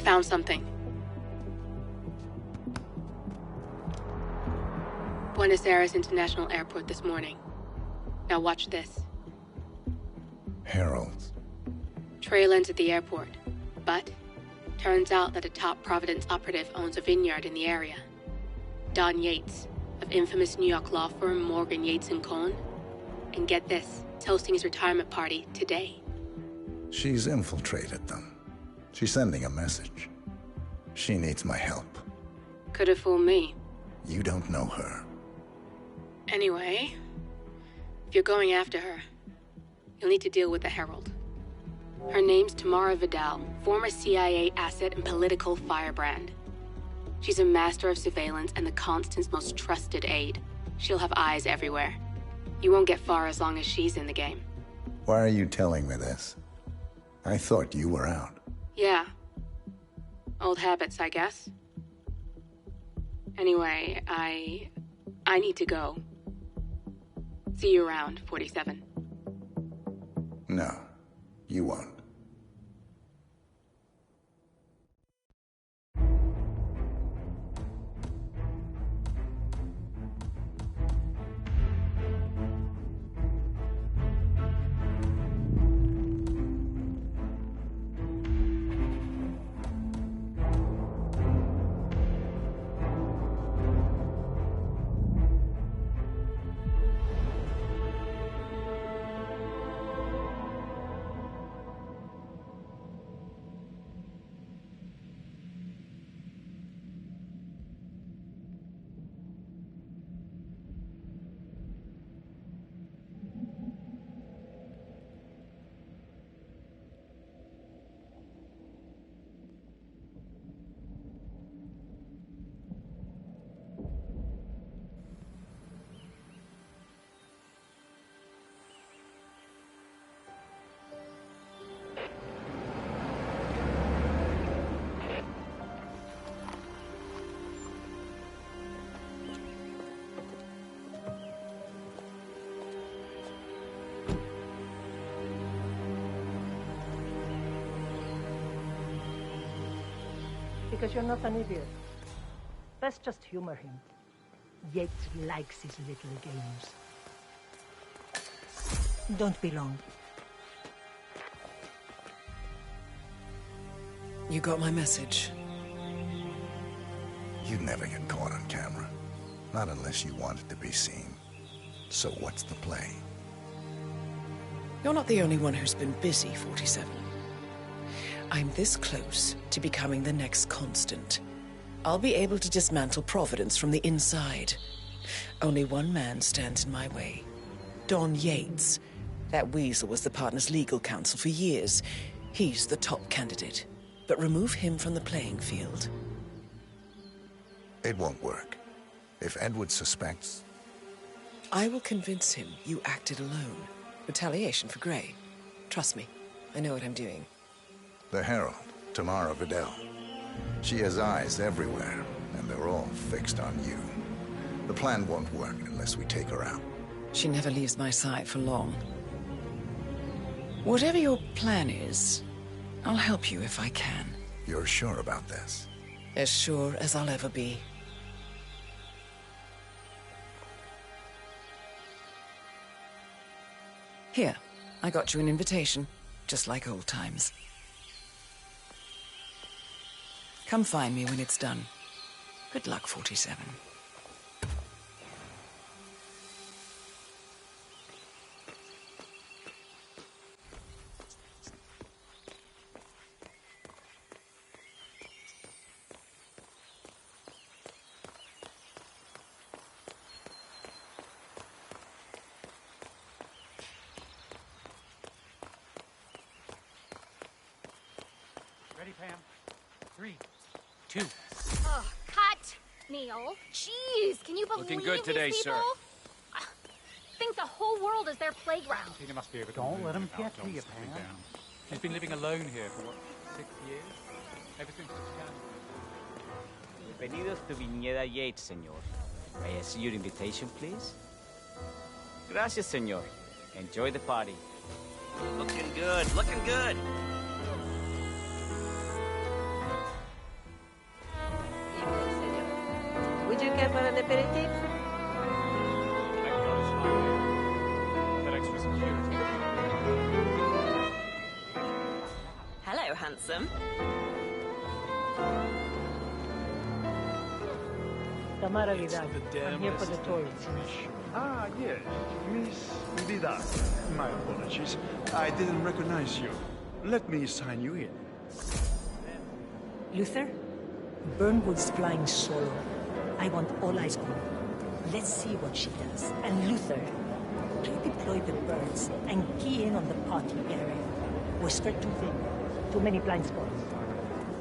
found something. Buenos Aires International Airport this morning. Now watch this. Heralds. Trail ends at the airport, but turns out that a top Providence operative owns a vineyard in the area. Don Yates, of infamous New York law firm Morgan, Yates & Cohn. And get this, it's hosting his retirement party today. She's infiltrated them. She's sending a message. She needs my help. Could have fooled me. You don't know her. Anyway, if you're going after her, you'll need to deal with the Herald. Her name's Tamara Vidal, former CIA asset and political firebrand. She's a master of surveillance and the Constant's most trusted aide. She'll have eyes everywhere. You won't get far as long as she's in the game. Why are you telling me this? I thought you were out. Yeah. Old habits, I guess. Anyway, I need to go. See you around, 47. No, you won't. Because you're not an idiot. Let's just humor him. Yates likes his little games. Don't be long. You got my message. You'd never get caught on camera. Not unless you wanted to be seen. So what's the play? You're not the only one who's been busy, 47. I'm this close to becoming the next Constant. I'll be able to dismantle Providence from the inside. Only one man stands in my way. Don Yates. That weasel was the partner's legal counsel for years. He's the top candidate. But remove him from the playing field. It won't work. If Edward suspects... I will convince him you acted alone. Retaliation for Grey. Trust me, I know what I'm doing. The Herald, Tamara Vidal. She has eyes everywhere, and they're all fixed on you. The plan won't work unless we take her out. She never leaves my side for long. Whatever your plan is, I'll help you if I can. You're sure about this? As sure as I'll ever be. Here, I got you an invitation, just like old times. Come find me when it's done. Good luck, 47. Ready, Pam? 3, 2. Oh, cut! Neil. Jeez, can you believe Looking good today, these people? sir. Think the whole world is their playground. Tina must be able to Don't move let him without get to you, Dom sitting Pam. down. She's been living alone here for, what, 6 years? Ever since the scandal. Bienvenidos to Viñeda Yates, señor. May I see your invitation, please? Gracias, señor. Enjoy the party. Looking good, looking good. care for an aperitif? That extra security. Hello, handsome. Tamara Vidal. I'm here for the tourists. Ah, yes. Miss Vidal. My apologies. I didn't recognize you. Let me sign you in. Luther, Burnwood's flying solo. I want all eyes on her. Let's see what she does. And Luther, redeploy the birds and key in on the party area. We're spread too thin. Too many blind spots.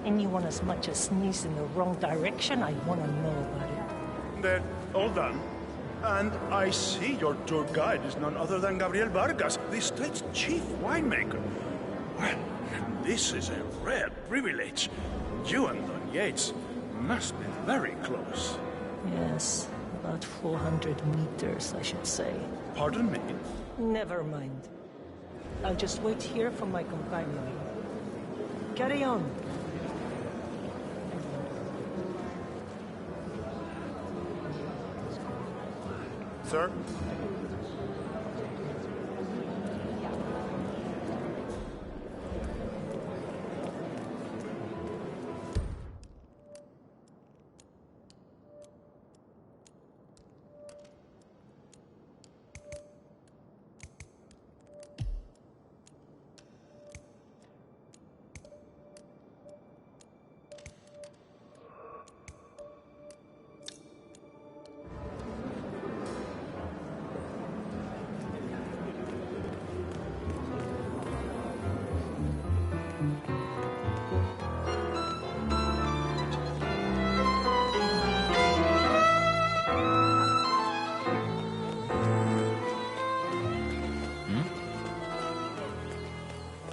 Anyone as much as sneeze in the wrong direction, I want to know about it. Then, all done. And I see your tour guide is none other than Gabriel Vargas, the state's chief winemaker. Well, this is a rare privilege. You and Don Yates must be very close. Yes, about 400 meters, I should say. Pardon me? Never mind. I'll just wait here for my companion. Carry on. Sir?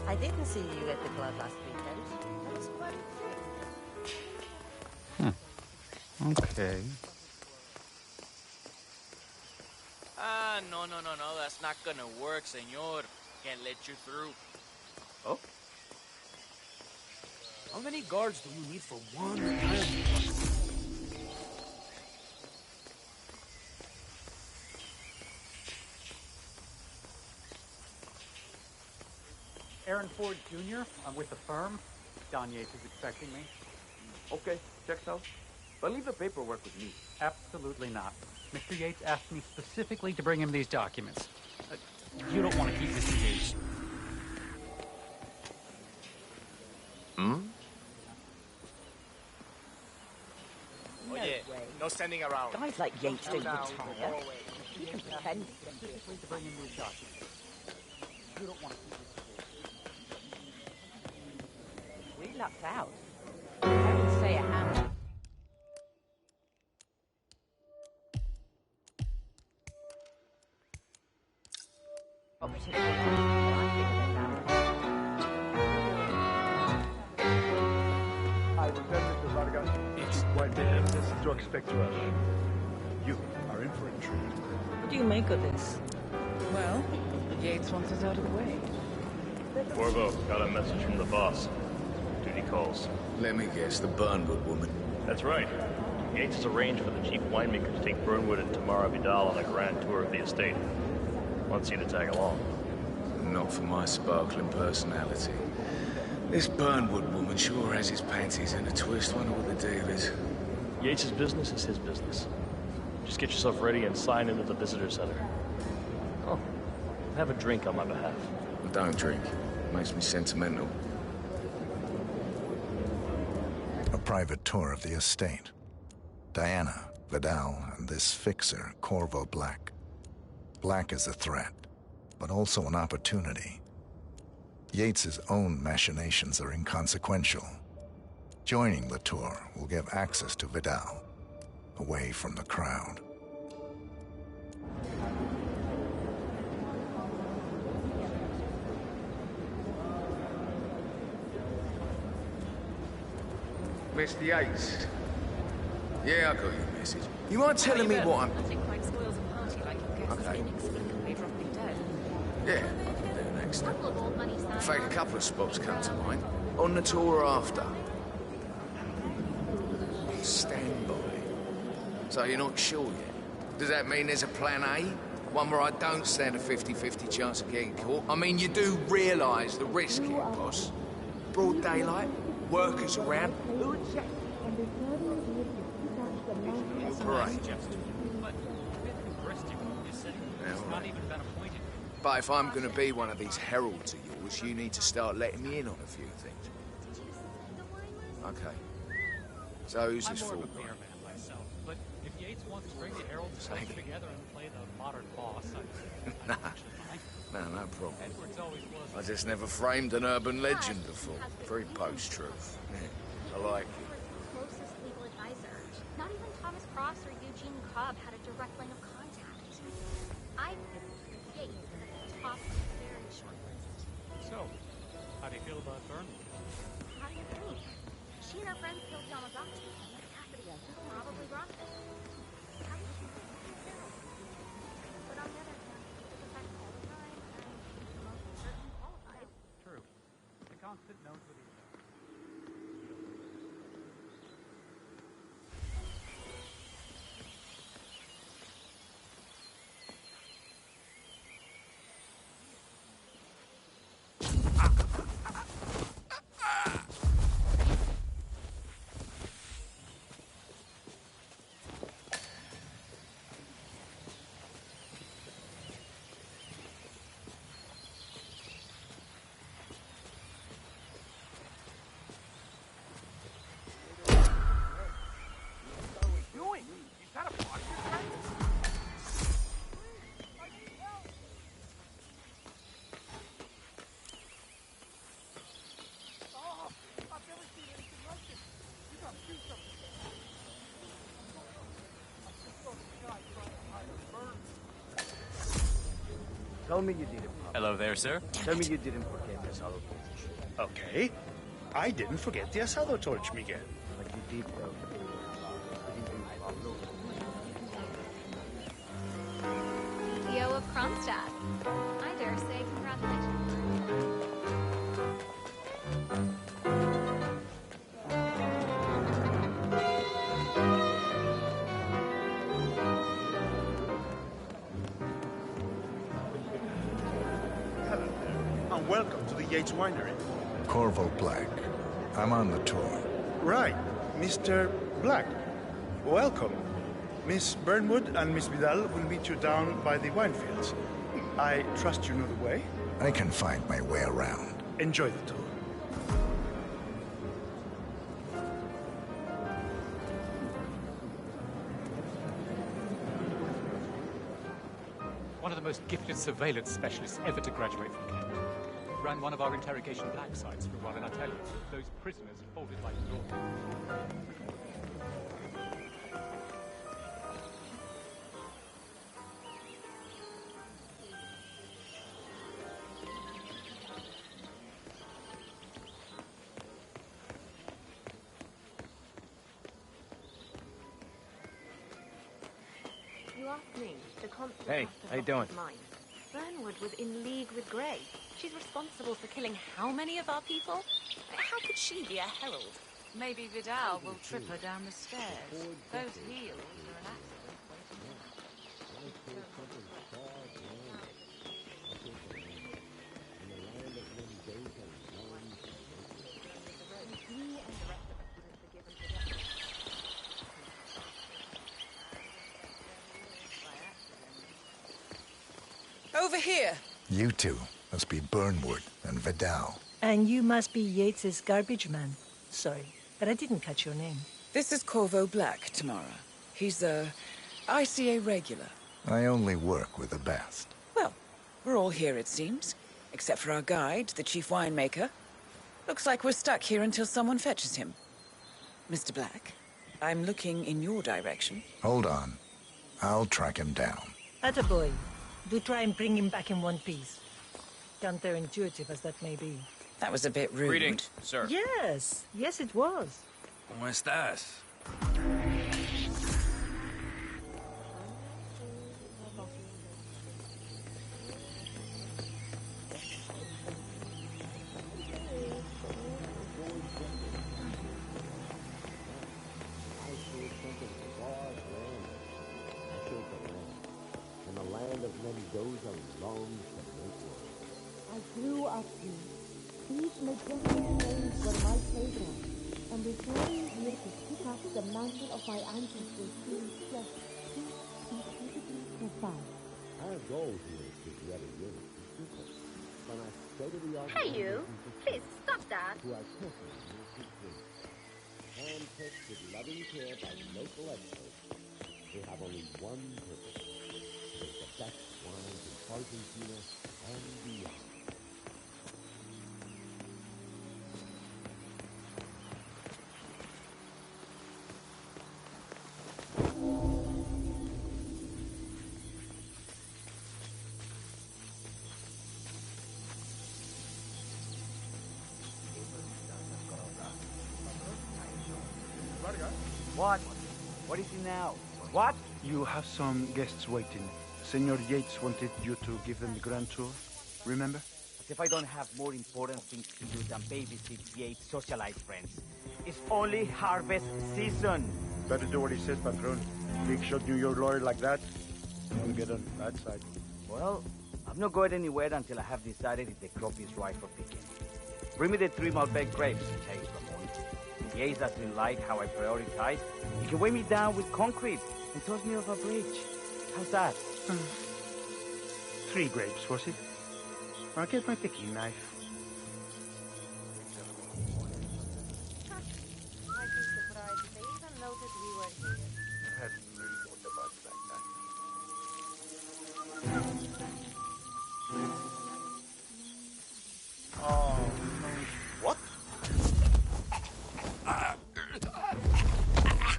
I didn't see you at the club last weekend. That was quite Okay. No, that's not gonna work, senor. Can't let you through. Oh? How many guards do you need for one tiny? Aaron Ford Jr., I'm with the firm. Don Yates is expecting me. Okay, checks out. But leave the paperwork with me. Absolutely not. Mr. Yates asked me specifically to bring him these documents. You don't want to keep disengaged. Hmm? Oh, yeah. No standing around. Guys like Yates don't retire. You can pretend. Specifically to bring him these documents. You don't want to keep disengaged. We lucked out. I would say a hammer. I will tell Mr. Vargas it's quite the evidence to expect to us. You are in for a treat. What do you make of this? Well, Yates wants us out of the way. Corvo, got a message from the boss. Duty calls. Let me guess, the Burnwood woman. That's right. Yates has arranged for the chief winemaker to take Burnwood and Tamara Vidal on a grand tour of the estate. Wants you to tag along. Not for my sparkling personality. This Burnwood woman sure has his panties in a twist. Wonder what the deal is. Yates' business is his business. Just get yourself ready and sign into the visitor center. Oh, have a drink on my behalf. Don't drink. Makes me sentimental. A private tour of the estate. Diana, Vidal, and this fixer, Corvo Black. Black is a threat, but also an opportunity. Yates's own machinations are inconsequential. Joining the tour will give access to Vidal, away from the crowd. Mr. Yates. Yeah, I got your message. You mind telling me what I'm... Nothing quite spoils a party like your guests Okay. inexplicably dropping dead. Yeah, I can do next. Couple of old money In signs. fact, a couple of spots come to mind. On the tour after. Stand by. So you're not sure yet? Does that mean there's a plan A? One where I don't stand a 50-50 chance of getting caught? I mean, you do realise the risk here, boss. Broad daylight, workers around. Parade. But if I'm going to be one of these heralds of yours, you need to start letting me in on a few things. Okay. So who's this for? But if Yates wants to bring the heralds together and play the modern boss, No problem. I just never framed an urban legend before. Very post-truth. Yeah, I like it. Closest legal advisor. Not even Thomas Cross or Eugene Cobb had a direct line of contact. I Yates at the top of a very short list. So, how do you feel about Byrne? How do you think? She and her friends killed Yamazaki. Cassidy probably brought them. How would she feel? But on the other hand, it's affects all the time, and the most certain qualified. True. The constant knows what he does. Tell me you didn't. Hello there, sir. Tell me you didn't forget the asado torch. Okay. I didn't forget the asado torch, Miguel. But you did, though. Theo of Kronstadt. I dare say congratulations. Hello there, and welcome to the Yates Winery. Corvo Black. I'm on the tour. Right, Mr. Black. Welcome. Miss Burnwood and Miss Vidal will meet you down by the wine fields. I trust you know the way. I can find my way around. Enjoy the tour. One of the most gifted surveillance specialists ever to graduate from Kent. Ran one of our interrogation black sites for a while, and I tell you, those prisoners folded like doors. You asked me, the constant. Hey, how you doing? Mine. Burnwood was in league with Grey. She's responsible for killing how many of our people? How could she be a herald? Maybe Vidal will trip her down the stairs. Those heels are an accident waiting to Over here. You two must be Burnwood and Vidal. And you must be Yates's garbage man. Sorry, but I didn't catch your name. This is Corvo Black, Tamara. He's a ICA regular. I only work with the best. Well, we're all here, it seems. Except for our guide, the chief winemaker. Looks like we're stuck here until someone fetches him. Mr. Black, I'm looking in your direction. Hold on. I'll track him down. Attaboy. Do try and bring him back in one piece. Counterintuitive as that may be. That was a bit rude. Greetings, sir. Yes, yes it was. ¿Cómo estás? goes along to make work. I grew up here. These majestic names were my playground, and returning here to pick up the mantle of my ancestors seems just too incredibly profound. Our goal here is to get a unit is simple. From our state-of-the-art Hey, you! Please, stop that! to our personal music group. Handpicked with loving care by local experts, they have only one purpose: to make the best wines in Argentina and beyond. What? What is it now? What? You have some guests waiting. Senor Yates wanted you to give them the grand tour. Remember? As if I don't have more important things to do than babysit Yates' socialite friends. It's only harvest season. Better do what he says, Patron. Big shot New York lawyer like that. You want to get on that side. Well, I'm not going anywhere until I have decided if the crop is right for picking. Bring me the 3 Malbec grapes, Chase Ramon. If Yates doesn't like how I prioritize, he can weigh me down with concrete and toss me off a bridge. How's that? 3 grapes, was it? I'll get my picking knife. I'd be surprised if they even noticed we were here. I hadn't really thought about it like that. Oh, what? Because they don't think of it as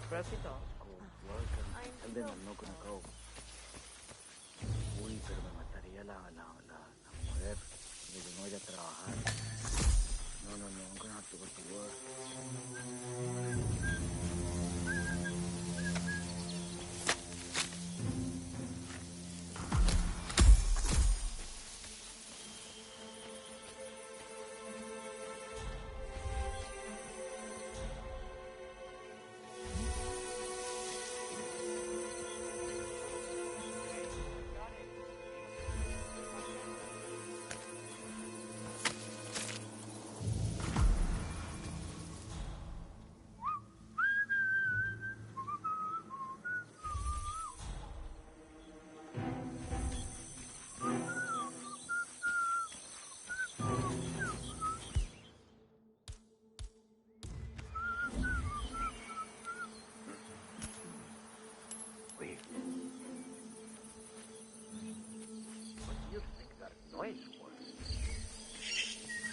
Press it off. And then I'm not gonna go. Uy, pero me mataría la mujer. Porque no voy a trabajar. No, I'm gonna have to go to work.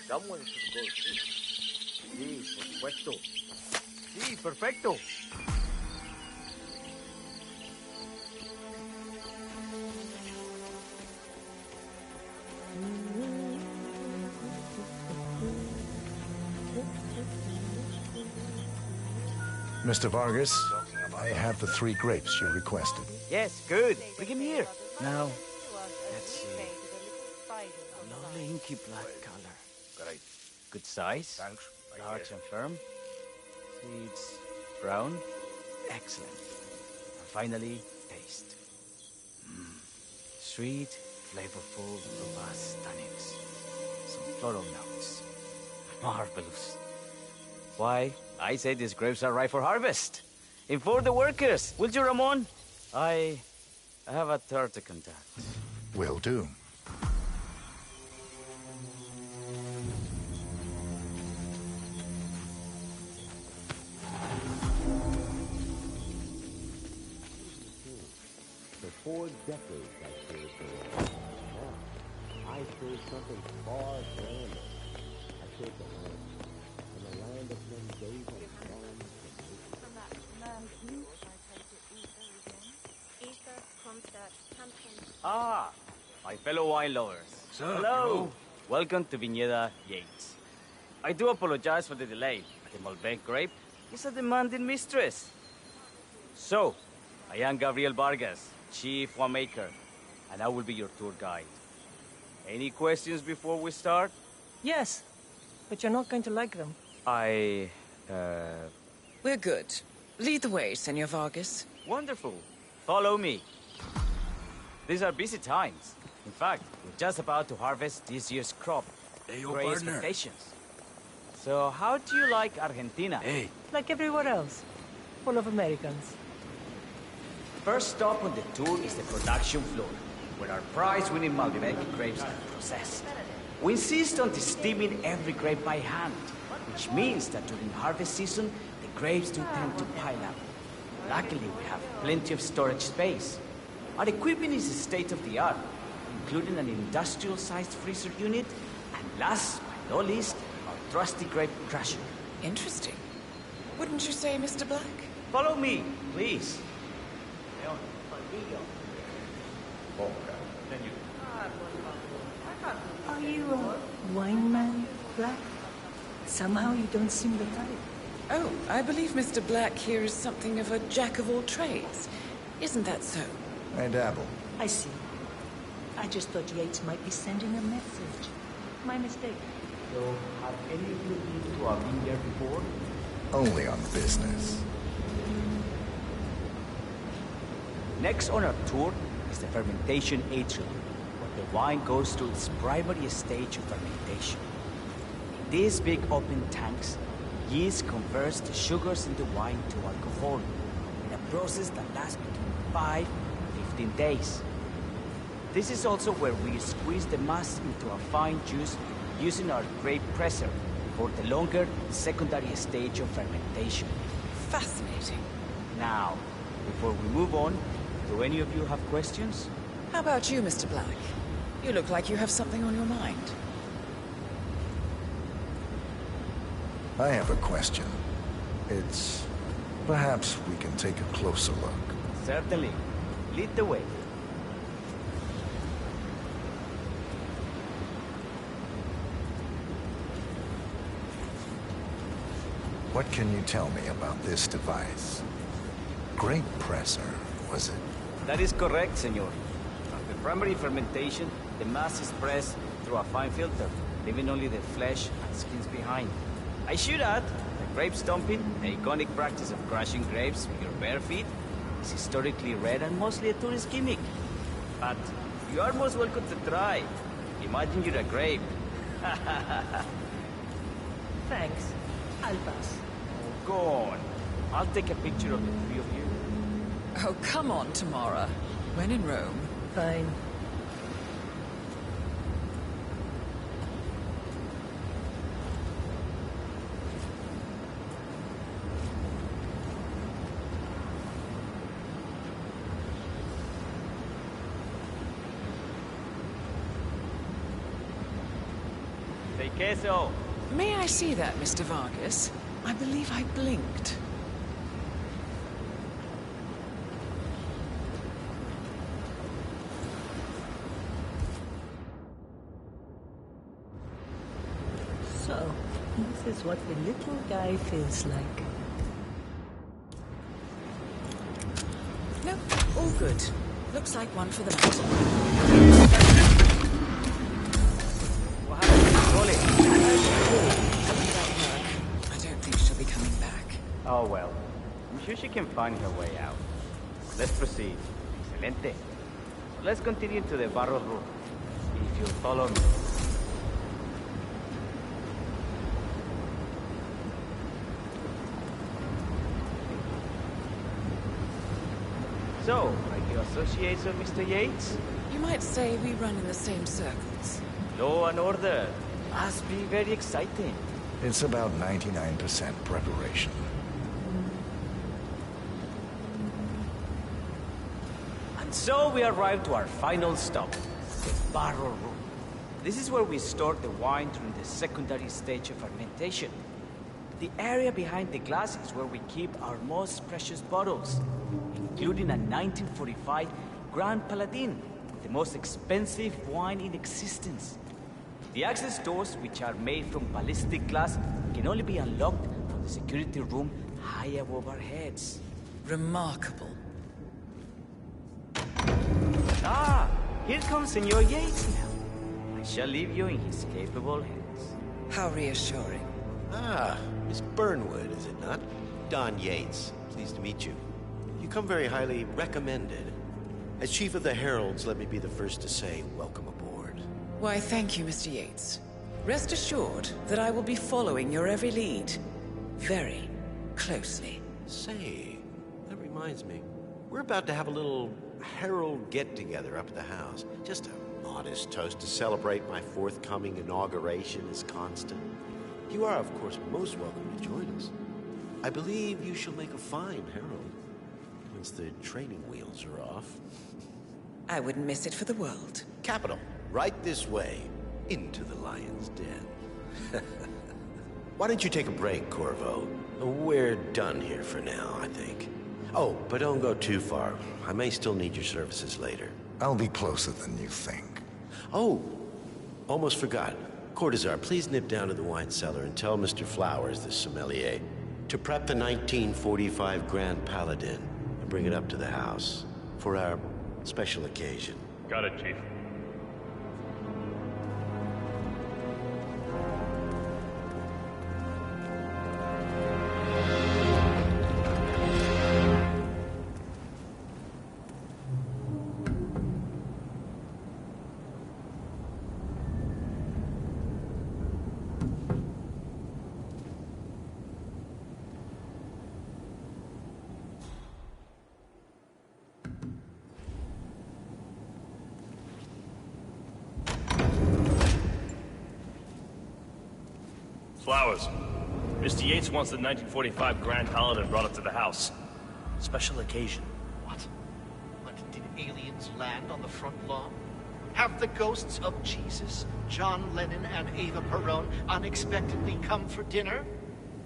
Someone should go through. Sí, por supuesto. Sí, perfecto. Mr. Vargas, I have the 3 grapes you requested. Yes, good. Bring him here. Now, let's see. A lovely inky black color. Great. Good size? Thanks. Large and firm. Seeds brown. Excellent. And finally, taste. Sweet, flavorful, robust tannins. Some floral notes. Marvelous. Why, I say these grapes are ripe for harvest. Inform the workers, will you, Ramon? I have a third to contact. Will do. For 4 decades I served the land. Now, I serve something far grander. I serve the land. And the land of Mendoza is gone Ah, my fellow wine lovers. Sir, hello. Welcome to Viñeda Yates. I do apologize for the delay. The Malbec grape is a demanding mistress. So, I am Gabriel Vargas, Chief Winemaker, and I will be your tour guide. Any questions before we start? Yes, but you're not going to like them. We're good. Lead the way, Senor Vargas. Wonderful. Follow me. These are busy times. In fact, we're just about to harvest this year's crop. Hey, Great partner. expectations. So, how do you like Argentina? Hey. Like everywhere else. Full of Americans. First stop on the tour is the production floor, where our prize-winning Malbec grapes are processed. We insist on steaming every grape by hand, which means that during harvest season, the grapes do tend to pile up. Luckily, we have plenty of storage space. Our equipment is state-of-the-art, including an industrial-sized freezer unit, and last but not least, our trusty grape crusher. Interesting. Wouldn't you say, Mr. Black? Follow me, please. Are you a wine man, Black? Somehow you don't seem the type. Oh, I believe Mr. Black here is something of a jack of all trades. Isn't that so? I dabble. I see. I just thought Yates might be sending a message. My mistake. So, have any of you been to a vineyard before? Only on business. Next on our tour is the fermentation atrium, where the wine goes through its primary stage of fermentation. In these big open tanks, yeast converts the sugars in the wine to alcohol, in a process that lasts between 5 and 15 days. This is also where we squeeze the mass into a fine juice using our grape presser for the longer secondary stage of fermentation. Fascinating. Now, before we move on, do any of you have questions? How about you, Mr. Black? You look like you have something on your mind. I have a question. It's... perhaps we can take a closer look. Certainly. Lead the way. What can you tell me about this device? Grape presser, was it? That is correct, senor. After primary fermentation, the mass is pressed through a fine filter, leaving only the flesh and skins behind. I should add that grape stomping, the iconic practice of crushing grapes with your bare feet, is historically rare and mostly a tourist gimmick. But you are most welcome to try. Imagine you're a grape. Thanks. I'll pass. Go on. I'll take a picture of the three of you. Oh, come on, Tamara. When in Rome. Fine. Say queso. May I see that, Mr. Vargas? I believe I blinked. So, this is what the little guy feels like. No, all good. Looks like one for the mountain. What happened? Rolling. Oh, well. I'm sure she can find her way out. Let's proceed. Excelente. So let's continue to the barrel room. If you'll follow me. So, are you associates of Mr. Yates? You might say we run in the same circles. Law and order. Must be very exciting. It's about 99% preparation. And so we arrive to our final stop, the barrel room. This is where we store the wine during the secondary stage of fermentation. The area behind the glass is where we keep our most precious bottles, including a 1945 Grand Paladin, the most expensive wine in existence. The access doors, which are made from ballistic glass, can only be unlocked from the security room high above our heads. Remarkable. Ah, here comes Senor Yates now. I shall leave you in his capable hands. How reassuring. Ah, Miss Burnwood, is it not? Don Yates. Pleased to meet you. You come very highly recommended. As Chief of the Heralds, let me be the first to say welcome aboard. Why, thank you, Mr. Yates. Rest assured that I will be following your every lead. Very closely. Say, that reminds me. We're about to have a little Herald get-together up at the house. Just a modest toast to celebrate my forthcoming inauguration as Constant. You are, of course, most welcome to join us. I believe you shall make a fine Herald, once the training wheels are off. I wouldn't miss it for the world. Capital. Right this way, into the lion's den. Why don't you take a break, Corvo? We're done here for now, I think. Oh, but don't go too far. I may still need your services later. I'll be closer than you think. Oh, almost forgot. Cortazar, please nip down to the wine cellar and tell Mr. Flowers, the sommelier, to prep the 1945 Grand Paladin and bring it up to the house for our special occasion. Got it, Chief. Flowers. Mr. Yates wants the 1945 Grand Paladin brought up to the house. Special occasion. What? Did aliens land on the front lawn? Have the ghosts of Jesus, John Lennon, and Eva Perón unexpectedly come for dinner?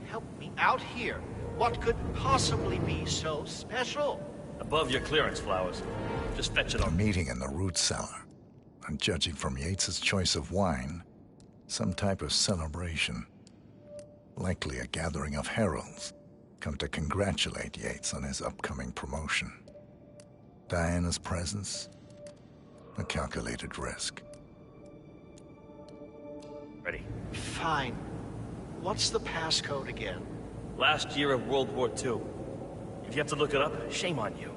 Help me out here. What could possibly be so special? Above your clearance, Flowers. Just fetch it A on. meeting in the root cellar. And judging from Yates's choice of wine, some type of celebration. Likely a gathering of heralds, come to congratulate Yates on his upcoming promotion. Diana's presence, a calculated risk. Ready. Fine. What's the passcode again? Last year of World War II. If you have to look it up, shame on you.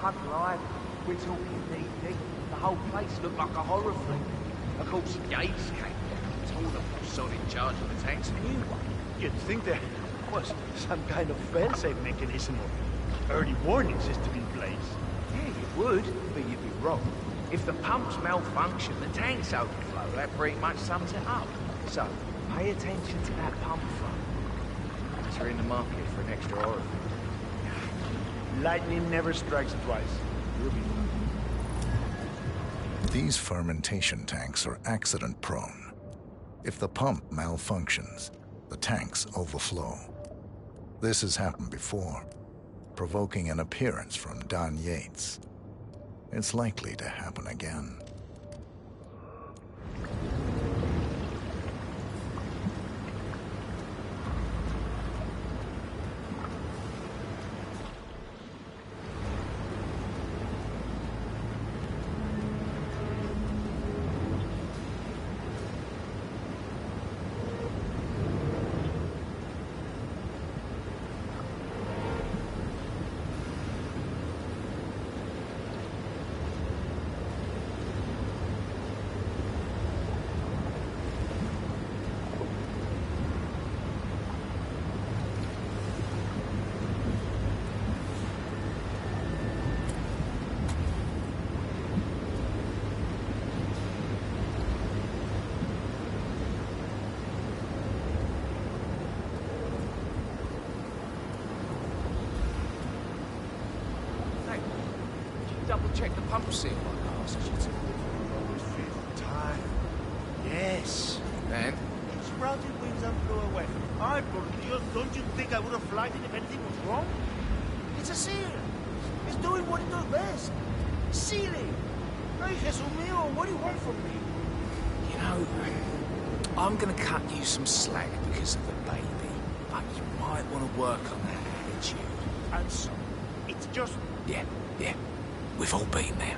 pub live. We're talking DD. The whole place looked like a horror flick. Of course, Yates came down, told them who was in charge of the tanks anyway. You'd think there was some kind of fail-safe mechanism or early warning system in place. Yeah, you would, but you'd be wrong. If the pumps malfunction, the tanks overflow. That pretty much sums it up. So, pay attention to that pump flow. As you're in the market for an extra orifice. Lightning never strikes twice. You'll be fine. These fermentation tanks are accident-prone. If the pump malfunctions, the tanks overflow. This has happened before, provoking an appearance from Don Yates. It's likely to happen again. Double-check the pump seal I asked you to. Fifth time. Yes. And? Sprouted wings and flew away. Ay, por Dios, don't you think I would have flighted if anything was wrong? It's a seal. It's doing what it does best. Sealing. Ay, Jesus mío, what do you want from me? You know, I'm gonna cut you some slack because of the baby, but you might want to work on that attitude. And so, it's just... Yeah. We've all been there.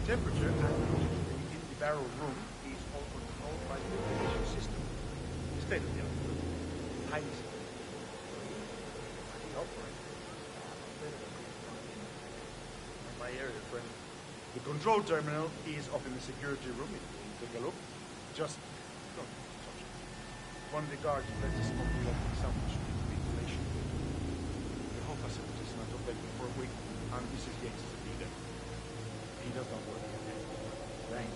Temperature and humidity in the barrel room is all controlled by the ventilation system. State of the art. Highly secure. In my area, friend. The control terminal is up in the security room. If you take a look, just don't touch it. One of the guards left a smoke related sandwich with ventilation. The whole facility is not open for a week, and Mrs. Yates is a leader. He does not work again. Thanks.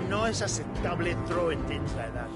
No es aceptable throwing things like that.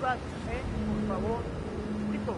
ayudas, por favor. Listo.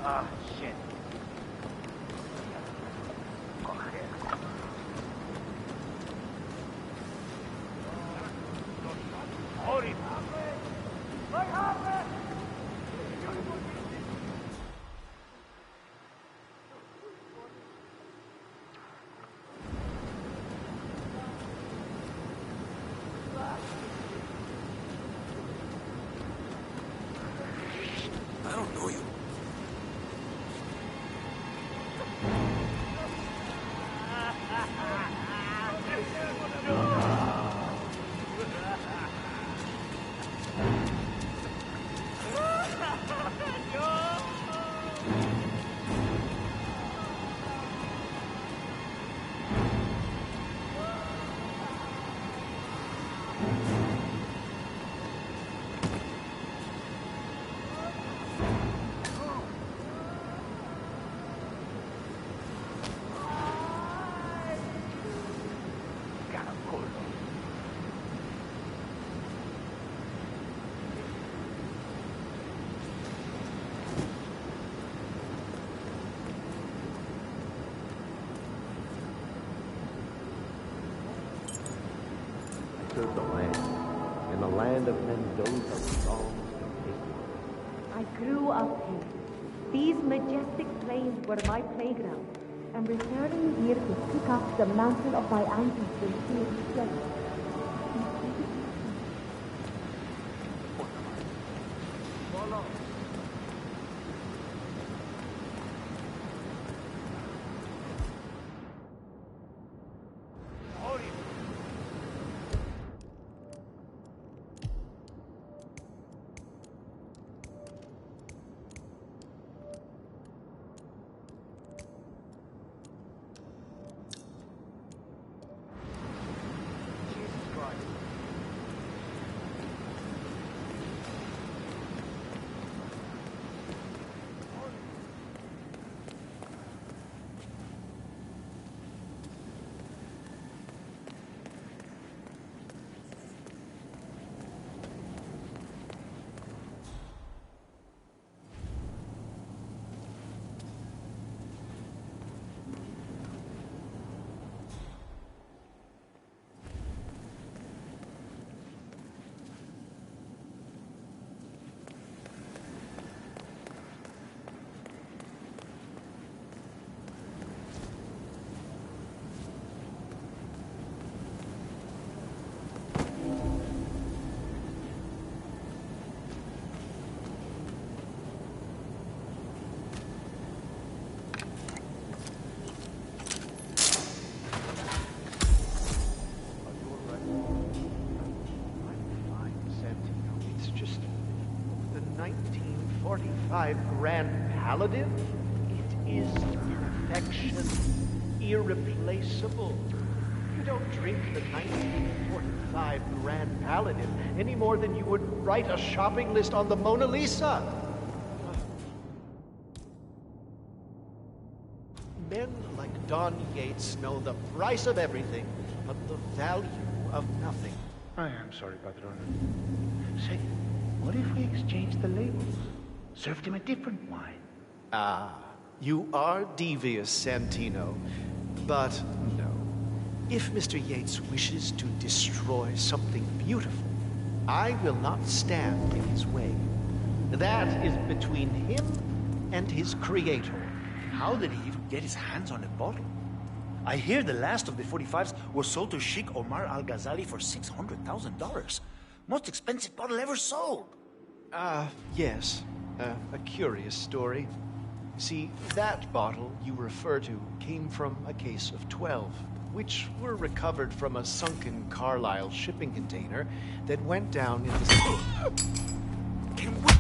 Ah, shit. I don't know you. Served the land. In the land of Mendoza, songs and Hitman. I grew up here. These majestic plains were my playground. I'm returning here to pick up the mantle of my ancestors to extend. 45 Grand Paladin? It is perfection, irreplaceable. You don't drink the 1945 Grand Paladin any more than you would write a shopping list on the Mona Lisa. Men like Don Yates know the price of everything, but the value of nothing. I am sorry, Padrone. Say, what if we exchanged the labels? Served him a different wine? Ah, you are devious, Santino. But no. If Mr. Yates wishes to destroy something beautiful, I will not stand in his way. That is between him and his creator. How did he even get his hands on a bottle? I hear the last of the 45s was sold to Sheikh Omar Al-Ghazali for $600,000. Most expensive bottle ever sold. Yes. A curious story. See, that bottle you refer to came from a case of 12, which were recovered from a sunken Carlisle shipping container that went down in the... Can we...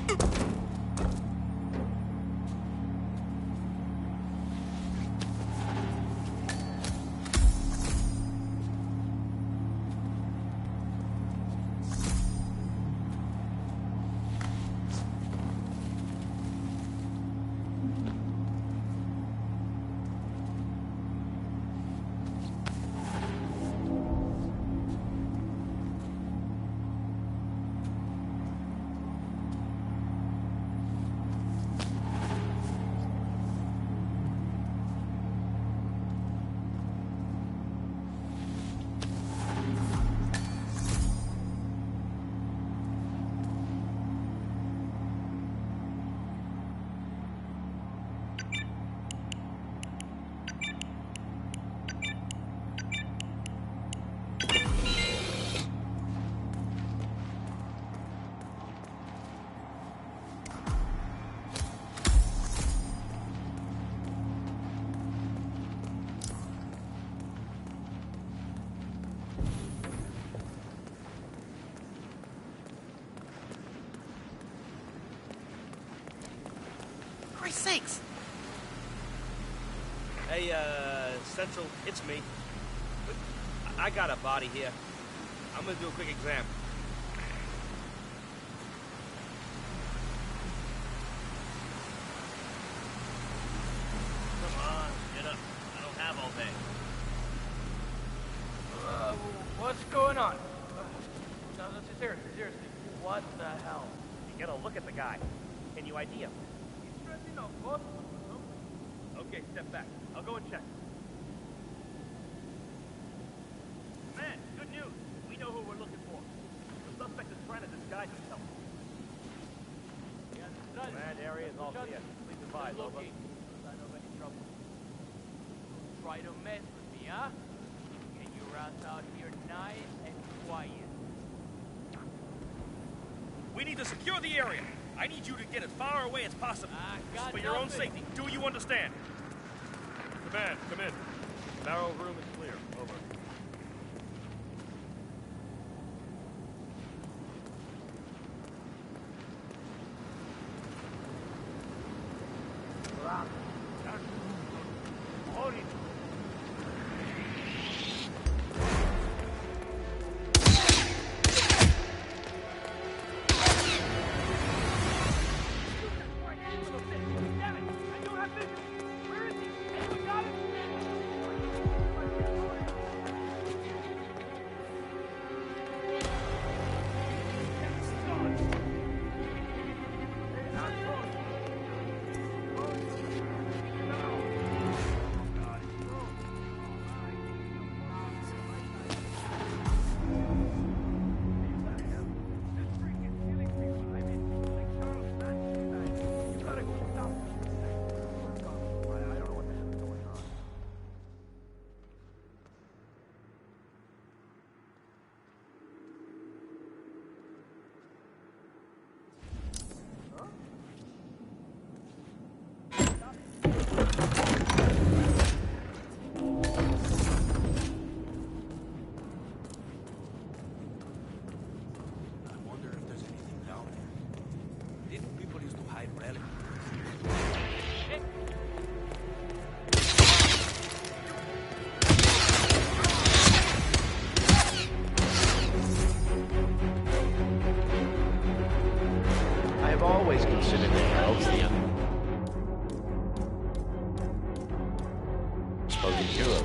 Christ's sakes! Hey, Central, it's me. I got a body here. I'm gonna do a quick exam. Come on, get up. I don't have all day. What's going on? No, seriously, what the hell? You gotta look at the guy. Can you ID him? Okay, step back. I'll go and check. Man, good news. We know who we're looking for. The suspect is trying to disguise himself. Command area is all clear. Please advise, over. I know of any trouble. Try to mess with me, huh? Get your ass out here nice and quiet. We need to secure the area. I need you to get as far away as possible. For your own safety. Do you understand? Command, come in. Barrel room is clear. Over. interested in anything else, the spoken hero.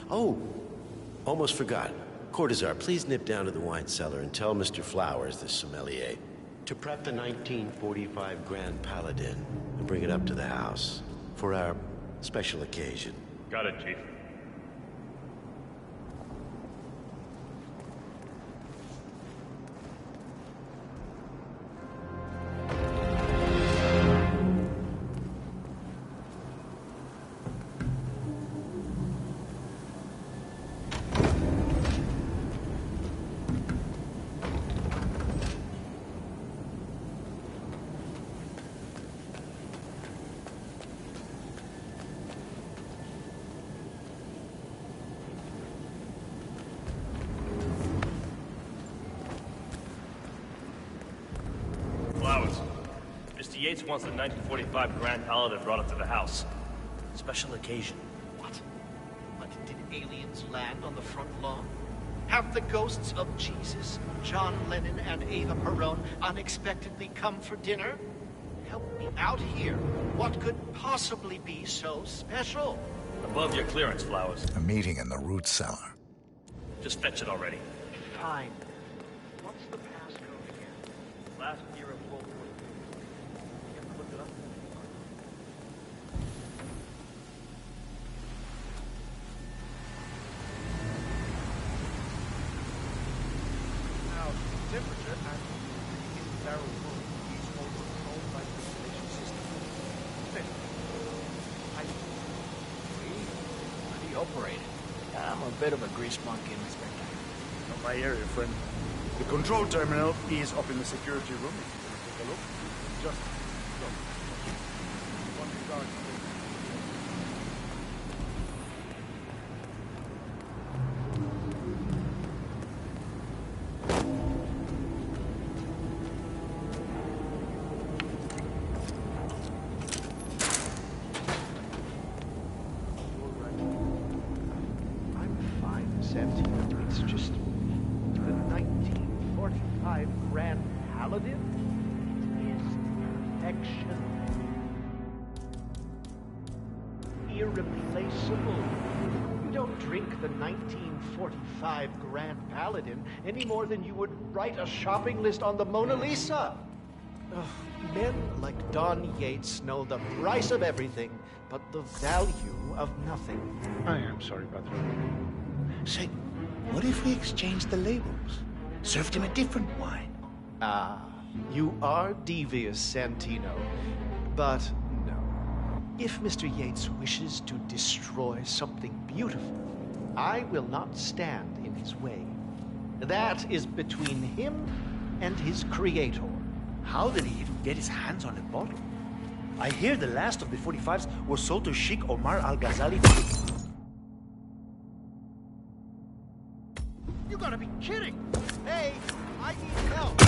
Oh, almost forgot. Cortazar, please nip down to the wine cellar and tell Mr. Flowers, the sommelier, to prep the 1945 Grand Paladin and bring it up to the house for our special occasion. Got it, Chief. Mr. Yates wants the 1945 Grand Paladin brought up to the house. Special occasion. What? Did aliens land on the front lawn? Have the ghosts of Jesus, John Lennon, and Eva Peron unexpectedly come for dinner? Help me out here. What could possibly be so special? Above your clearance, Flowers. A meeting in the root cellar. Just fetch it already. Fine. What's the passcode here? Last year of World War II. You ever looked it up? Now, temperature and in the barrel room is all controlled by the ventilation system. Then, How do you operate it? I'm a bit of a grease monkey, Inspector. Not my area, friend. The control terminal is up in the security room. If you want to take a look, just look. One regard. I'm fine, Santino. It's just the 1945 Grand Paladin is perfection. Irreplaceable. You don't drink the 1945 Grand Paladin any more than you would write a shopping list on the Mona Lisa. Ugh, men like Don Yates know the price of everything, but the value of nothing. I am sorry, Patron. Say, what if we exchange the labels? Served him a different wine. Ah, you are devious, Santino. But no. If Mr. Yates wishes to destroy something beautiful, I will not stand in his way. That is between him and his creator. How did he even get his hands on a bottle? I hear the last of the 45s was sold to Sheikh Omar Al-Ghazali. You gotta be kidding! Hey, I need help!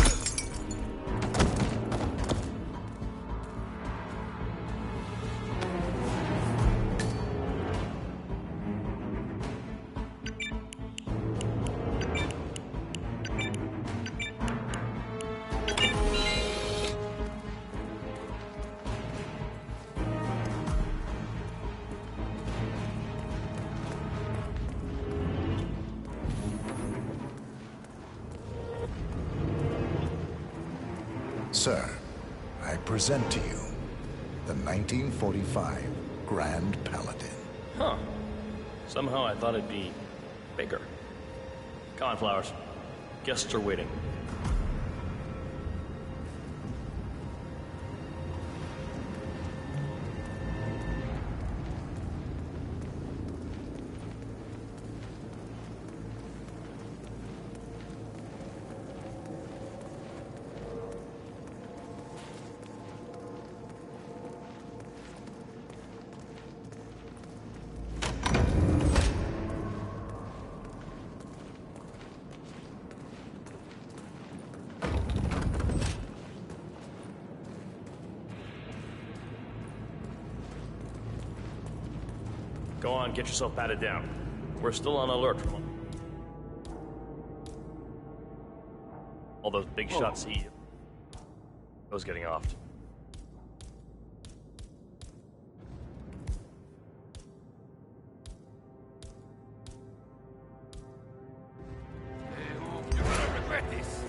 Sir, I present to you the 1945 Grand Paladin. Huh. Somehow I thought it'd be bigger. Come on, Flowers. Guests are waiting. Go on, get yourself patted down. We're still on alert from all those big shot CEOs getting offed. You're gonna regret this.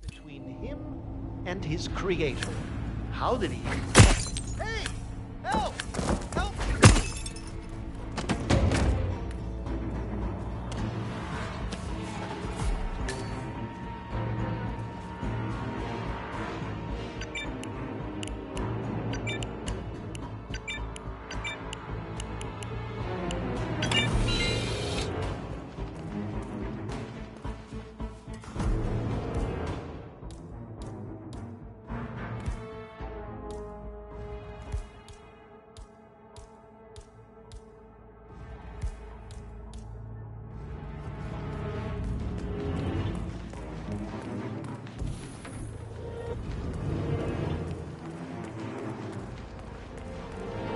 Between him and his creator. How did he... Hey! Help! Help me!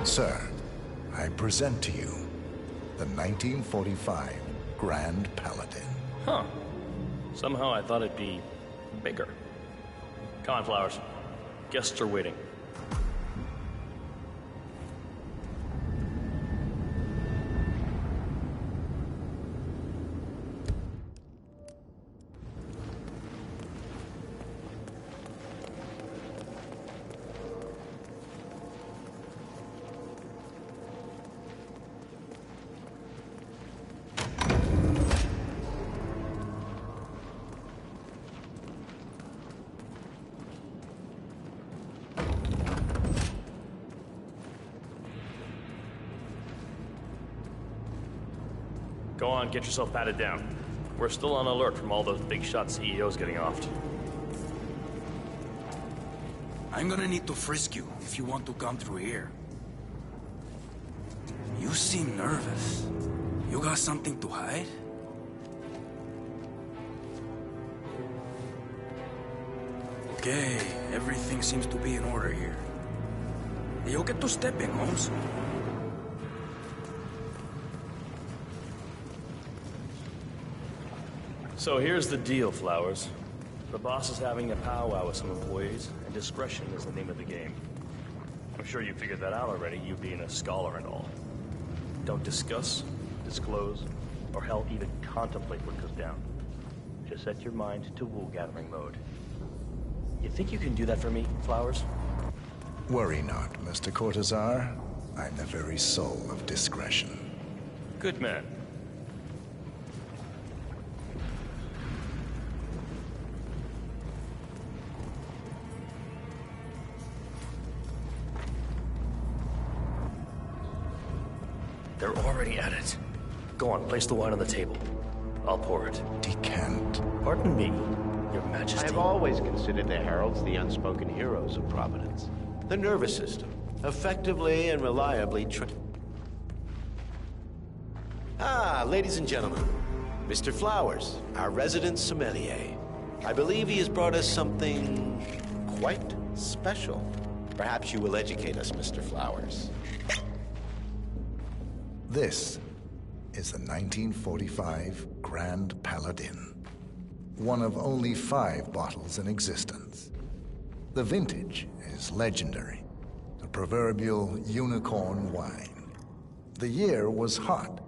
Sir, I present to you the 1945 Grand Paladin. Huh. Somehow I thought it'd be bigger. Come on, Flowers. Guests are waiting. Go on, get yourself patted down. We're still on alert from all those big shot CEOs getting offed. I'm gonna need to frisk you if you want to come through here. You seem nervous. You got something to hide? Okay, everything seems to be in order here. You'll get to step in, Holmes. So here's the deal, Flowers. The boss is having a powwow with some employees, and discretion is the name of the game. I'm sure you figured that out already, you being a scholar and all. Don't discuss, disclose, or hell, even contemplate what goes down. Just set your mind to wool-gathering mode. You think you can do that for me, Flowers? Worry not, Mr. Cortazar. I'm the very soul of discretion. Good man. They're already at it. Go on, place the wine on the table. I'll pour it. Decant. Pardon me, Your Majesty. I have always considered the heralds the unspoken heroes of Providence. The nervous system, effectively and reliably ladies and gentlemen, Mr. Flowers, our resident sommelier. I believe he has brought us something quite special. Perhaps you will educate us, Mr. Flowers. This is the 1945 Grand Paladin, one of only 5 bottles in existence. The vintage is legendary, a proverbial unicorn wine. The year was hot,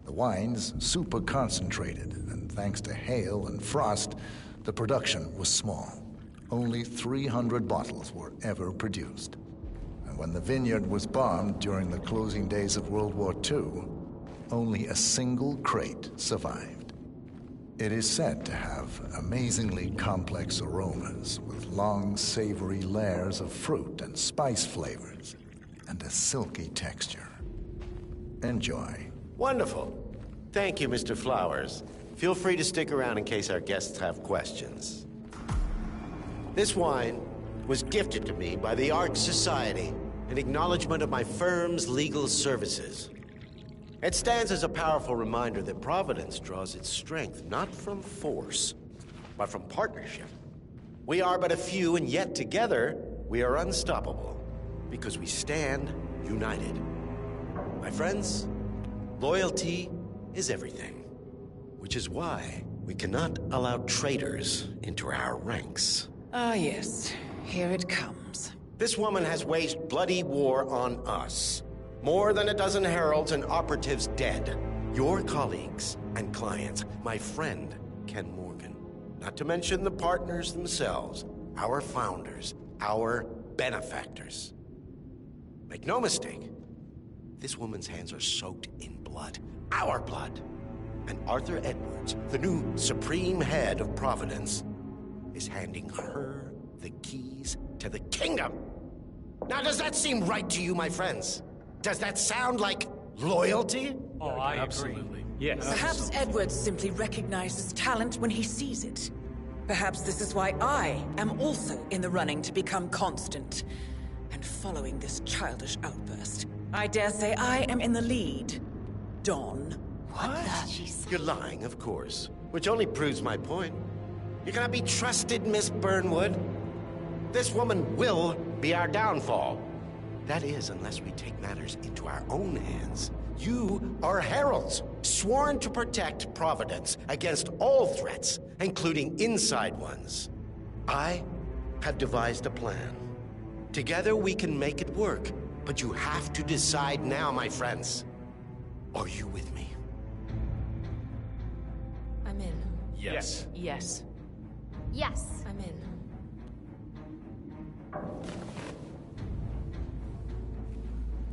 the wine's super concentrated, and thanks to hail and frost, the production was small. Only 300 bottles were ever produced. And when the vineyard was bombed during the closing days of World War II, only a single crate survived. It is said to have amazingly complex aromas with long, savory layers of fruit and spice flavors, and a silky texture. Enjoy. Wonderful. Thank you, Mr. Flowers. Feel free to stick around in case our guests have questions. This wine was gifted to me by the Arch Society in acknowledgement of my firm's legal services. It stands as a powerful reminder that Providence draws its strength not from force, but from partnership. We are but a few, and yet together we are unstoppable because we stand united. My friends, loyalty is everything, which is why we cannot allow traitors into our ranks. Ah, yes. Here it comes. This woman has waged bloody war on us. More than a dozen heralds and operatives dead. Your colleagues and clients, my friend, Ken Morgan. Not to mention the partners themselves, our founders, our benefactors. Make no mistake, this woman's hands are soaked in blood. Our blood. And Arthur Edwards, the new supreme head of Providence, is handing her the keys to the kingdom. Now, does that seem right to you, my friends? Does that sound like loyalty? Oh, I absolutely. Yes. Perhaps Edwards simply recognizes talent when he sees it. Perhaps this is why I am also in the running to become constant. And following this childish outburst, I dare say I am in the lead. Dawn. What? You're lying, of course. Which only proves my point. You cannot be trusted, Miss Burnwood. This woman will be our downfall. That is, unless we take matters into our own hands. You are heralds, sworn to protect Providence against all threats, including inside ones. I have devised a plan. Together we can make it work, but you have to decide now, my friends. Are you with me? I'm in. Yes. Yes. Yes. I'm in.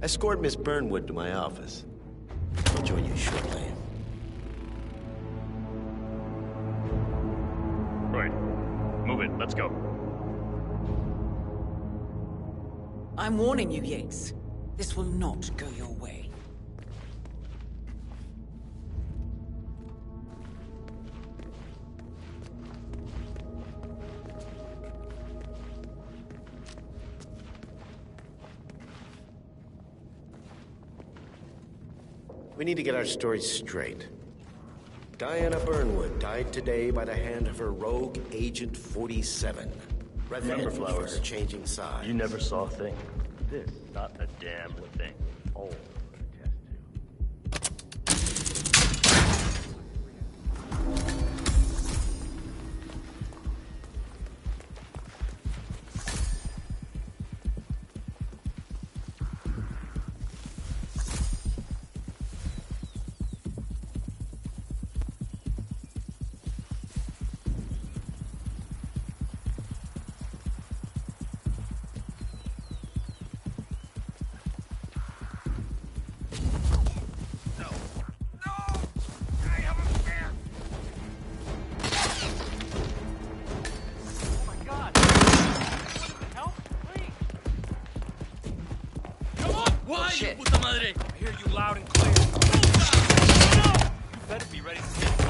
Escort Miss Burnwood to my office. I'll join you shortly. Right. Move it. Let's go. I'm warning you, Yates. This will not go your way. We need to get our stories straight. Diana Burnwood died today by the hand of her rogue Agent 47. Remember, Flowers, her changing sides. You never saw a thing. This, not a damn thing. Oh. madre! I hear you loud and clear. You better be ready to take the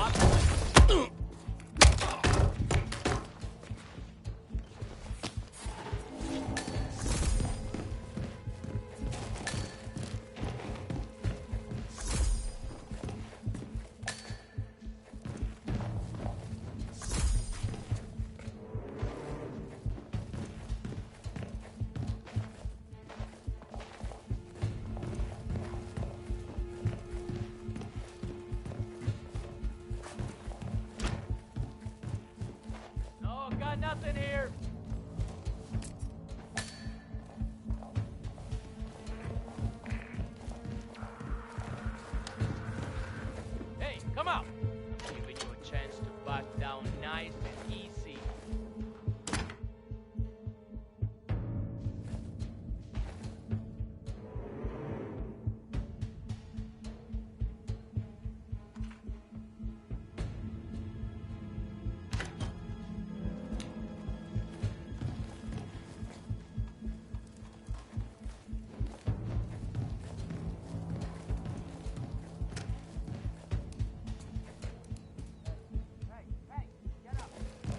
No, got nothing here. Hey, come out. I'm giving you a chance to back down nice and easy.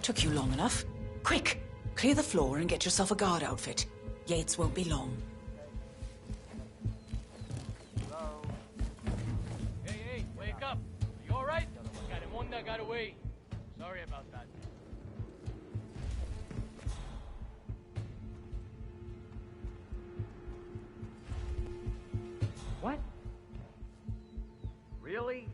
Took you long enough. Quick! Clear the floor and get yourself a guard outfit. Yates won't be long. Hey, wake up. Are you alright? Caramonda got away. Sorry about that. What? Really?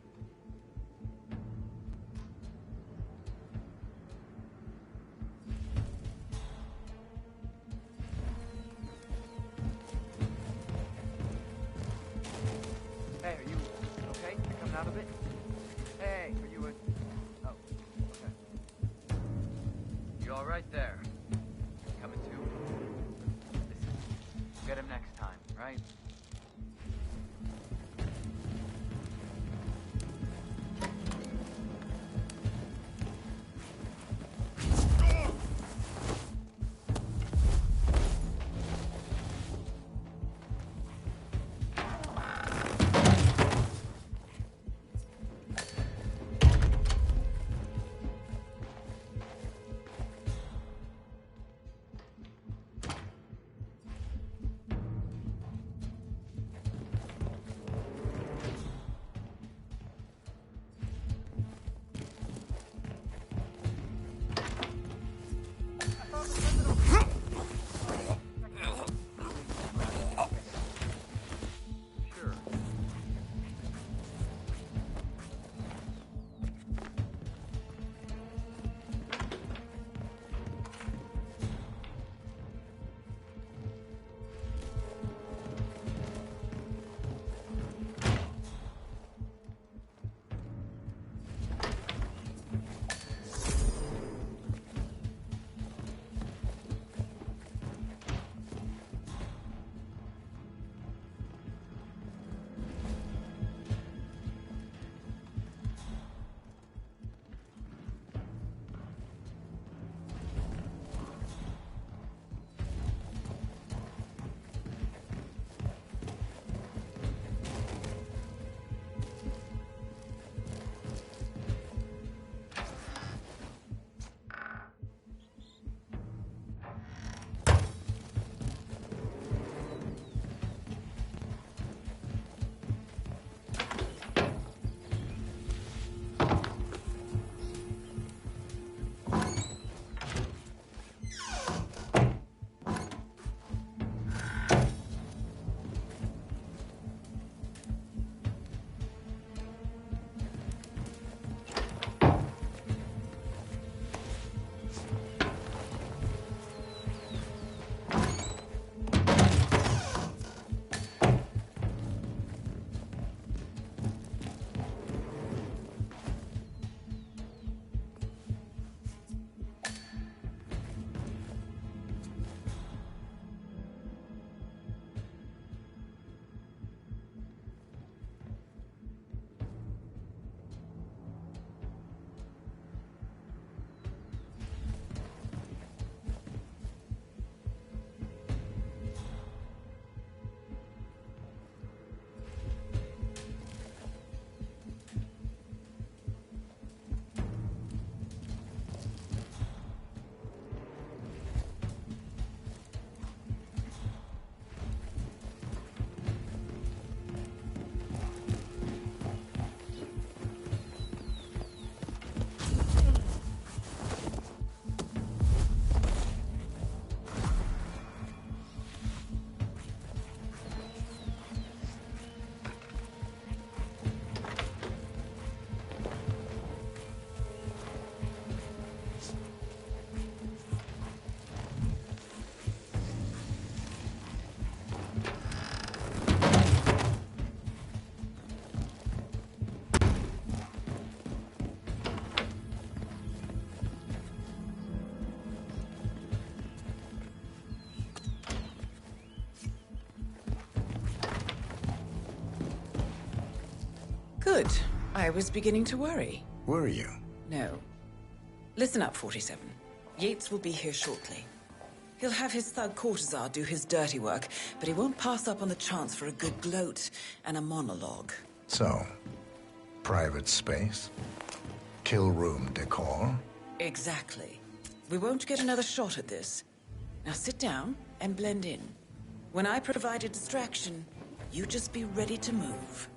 Hey, are you okay? You coming out of it? Hey, are you oh, okay. You all right there? Coming to? Listen, we'll get him next time, right? Good. I was beginning to worry. Were you? No. Listen up, 47. Yates will be here shortly. He'll have his thug courtesan do his dirty work, but he won't pass up on the chance for a good gloat and a monologue. So, private space? Kill room decor? Exactly. We won't get another shot at this. Now sit down and blend in. When I provide a distraction, you just be ready to move.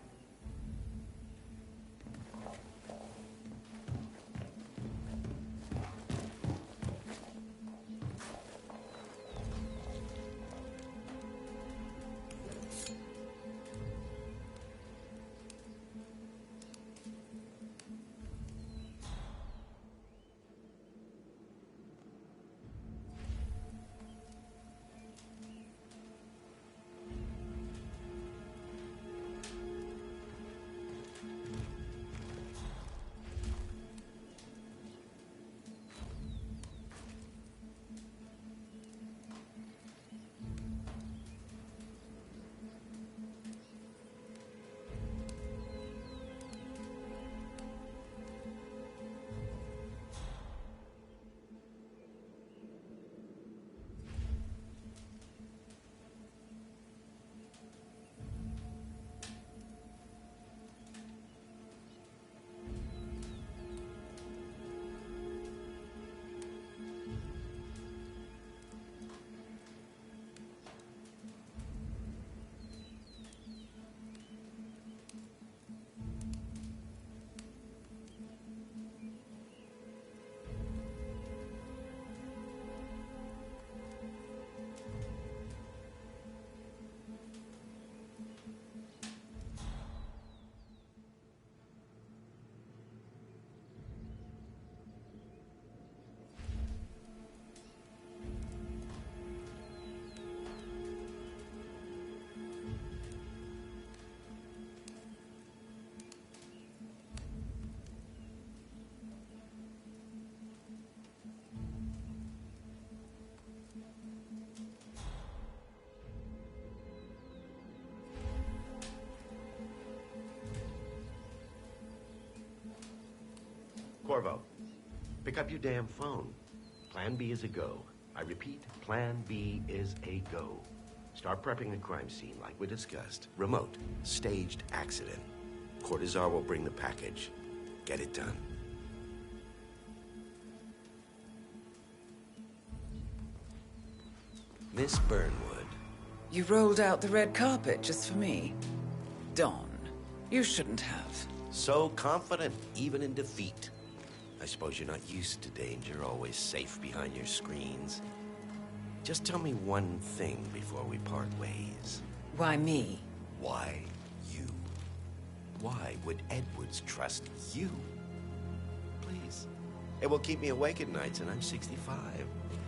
Corvo, pick up your damn phone. Plan B is a go. I repeat, Plan B is a go. Start prepping the crime scene like we discussed. Remote, staged accident. Cortazar will bring the package. Get it done. Miss Burnwood. You rolled out the red carpet just for me. Don, you shouldn't have. So confident, even in defeat. I suppose you're not used to danger, always safe behind your screens. Just tell me one thing before we part ways. Why me? Why you? Why would Edwards trust you? Please. It will keep me awake at nights, and I'm 65.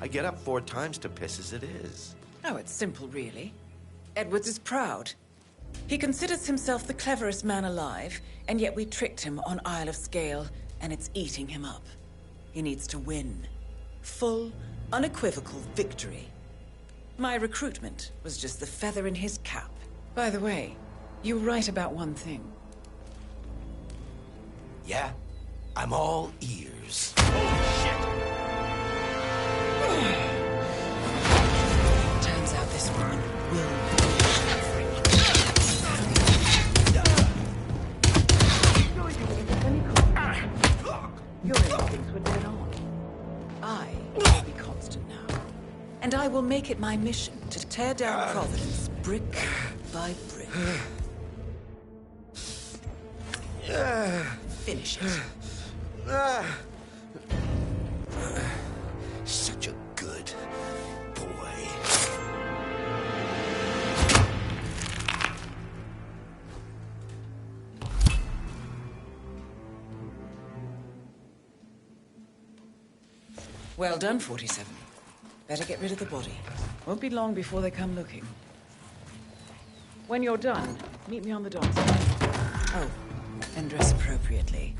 I get up 4 times to piss as it is. Oh, it's simple, really. Edwards is proud. He considers himself the cleverest man alive, and yet we tricked him on Isle of Scale, and it's eating him up. He needs to win. Full, unequivocal victory. My recruitment was just the feather in his cap. By the way, you were right about one thing. Yeah? I'm all ears. Turns out this woman will Your instincts were dead on. I will be constant now. And I will make it my mission to tear down Providence brick by brick. Finish it. Such a good boy. Well done, 47. Better get rid of the body. Won't be long before they come looking. When you're done, meet me on the dance floor. Oh, and dress appropriately.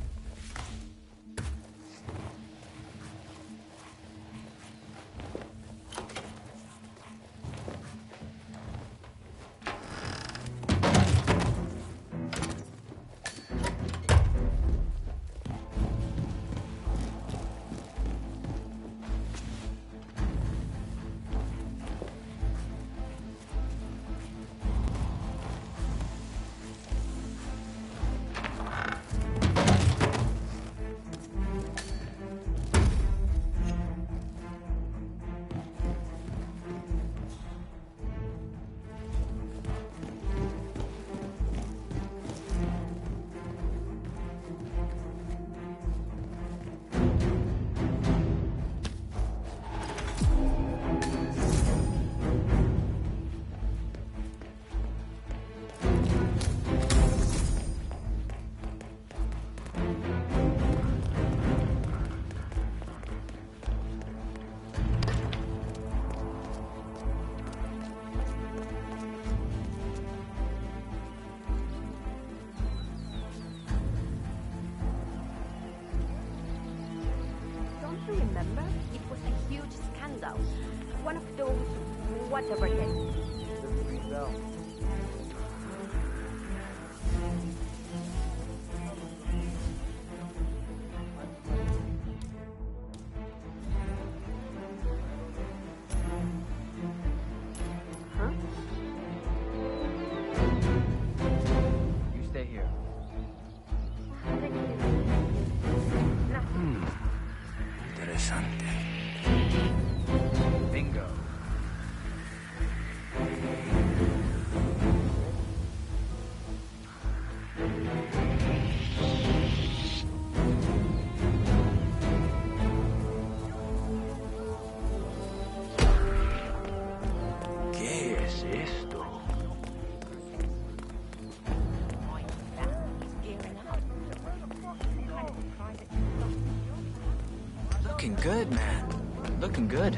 you remember? It was a huge scandal. One of those whatever cases. Doesn't ring a bell. Huh? You stay here. Interesante. Bingo. ¿Qué es esto? Looking good, man. Looking good.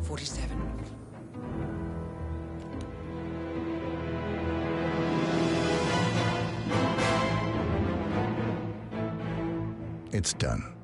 47. It's done.